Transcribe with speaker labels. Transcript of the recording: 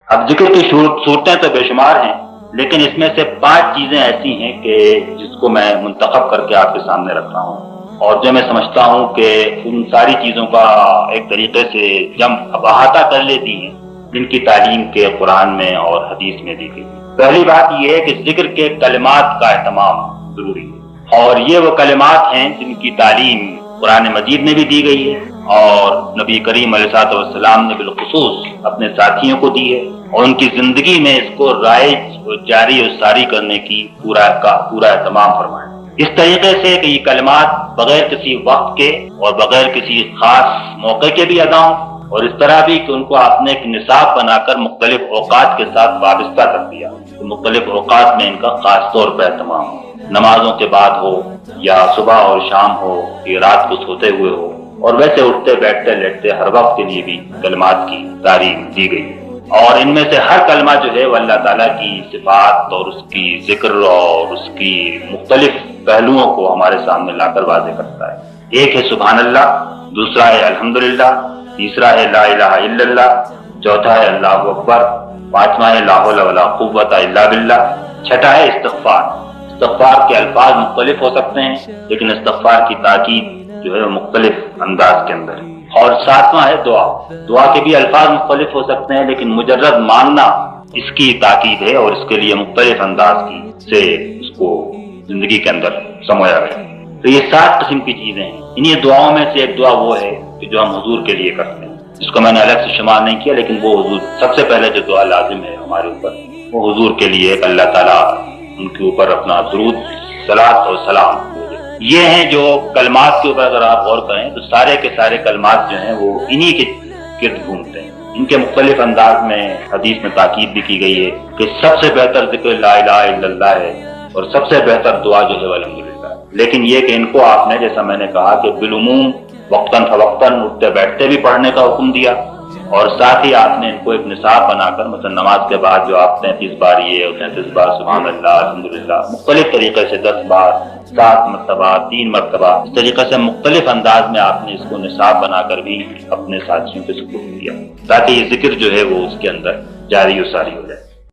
Speaker 1: اب ذکر کی صورتیں تو بے شمار ہیں، لیکن اس میں سے 5 چیزیں ایسی ہیں کہ جس کو میں منتخب کر کے آپ کے سامنے رکھ رہا ہوں، اور جو میں سمجھتا ہوں کہ ان ساری چیزوں کا ایک طریقے سے احاطہ کر لیتی ہیں جن کی تعلیم کے قرآن میں اور حدیث میں دی گئی۔ پہلی بات یہ ہے کہ ذکر کے کلمات کا اہتمام ضروری ہے، اور یہ وہ کلمات ہیں جن کی تعلیم قرآن مجید میں بھی دی گئی ہے اور نبی کریم علیہ الصلوۃ والسلام نے بالخصوص اپنے ساتھیوں کو دی ہے، اور ان کی زندگی میں اس کو رائج اور جاری اور ساری کرنے کی پورا اہتمام فرمایا۔ اس طریقے سے کہ یہ کلمات بغیر کسی وقت کے اور بغیر کسی خاص موقع کے بھی ادا ہوں، اور اس طرح بھی کہ ان کو آپ نے ایک نصاب بنا کر مختلف اوقات کے ساتھ وابستہ کر دیا، تو مختلف اوقات میں ان کا خاص طور پر اہتمام ہو، نمازوں کے بعد ہو یا صبح اور شام ہو یا رات کو سوتے ہوئے ہو، اور ویسے اٹھتے بیٹھتے لیٹتے ہر وقت کے لیے بھی کلمات کی تعلیم دی گئی۔ اور ان میں سے ہر کلمہ جو ہے وہ اللہ تعالیٰ کی صفات اور اس کی ذکر اور اس کی مختلف پہلوؤں کو ہمارے سامنے لا کر واضح کرتا ہے۔ ایک ہے سبحان اللہ، دوسرا ہے الحمدللہ، تیسرا ہے لا الہ الا اللہ، چوتھا ہے اللہ اکبر، پانچواں ہے لا حول ولا قوت الا باللہ، چھٹا ہے استغفار۔ استغفار کے الفاظ مختلف ہو سکتے ہیں، لیکن استغفار کی تاکید جو ہے مختلف انداز کے اندر، اور ساتواں ہے دعا۔ دعا کے بھی الفاظ مختلف ہو سکتے ہیں، لیکن مجرد مانگنا اس کی تاکید ہے اور اس کے لیے مختلف انداز کی سے اس کو زندگی کے اندر سمویا گیا۔ تو یہ 7 قسم کی چیزیں ہیں۔ انہی دعاؤں میں سے ایک دعا وہ ہے کہ جو ہم حضور کے لیے کرتے ہیں، جس کو میں نے الگ سے شمار نہیں کیا، لیکن وہ حضور سب سے پہلے جو دعا لازم ہے ہمارے اوپر، وہ حضور کے لیے کہ اللہ تعالیٰ ان کے اوپر اپنا درود صلاۃ اور سلام۔ یہ ہیں جو کلمات کے اوپر اگر آپ غور کریں تو سارے کے سارے کلمات جو ہیں وہ انہی کے گرد گھومتے ہیں۔ ان کے مختلف انداز میں حدیث میں تاکید بھی کی گئی ہے کہ سب سے بہتر ذکر لا الہ الا اللہ ہے، اور سب سے بہتر دعا جو ہے الحمدللہ۔ لیکن یہ کہ ان کو آپ نے، جیسا میں نے کہا کہ بالعموم وقتاً فوقتاً اٹھتے بیٹھتے بھی پڑھنے کا حکم دیا، اور ساتھ ہی آپ نے ان کو ایک نصاب بنا کر، مثلا نماز کے بعد جو آپ 33 بار یہ اور 33 بار سبحان اللہ الحمدللہ، مختلف طریقے سے 10 بار، 7 مرتبہ، 3 مرتبہ، اس طریقے سے مختلف انداز میں آپ نے اس کو نصاب بنا کر بھی اپنے ساتھیوں کے سپرد کیا، تاکہ یہ ذکر جو ہے وہ اس کے اندر جاری و ساری ہو جائے۔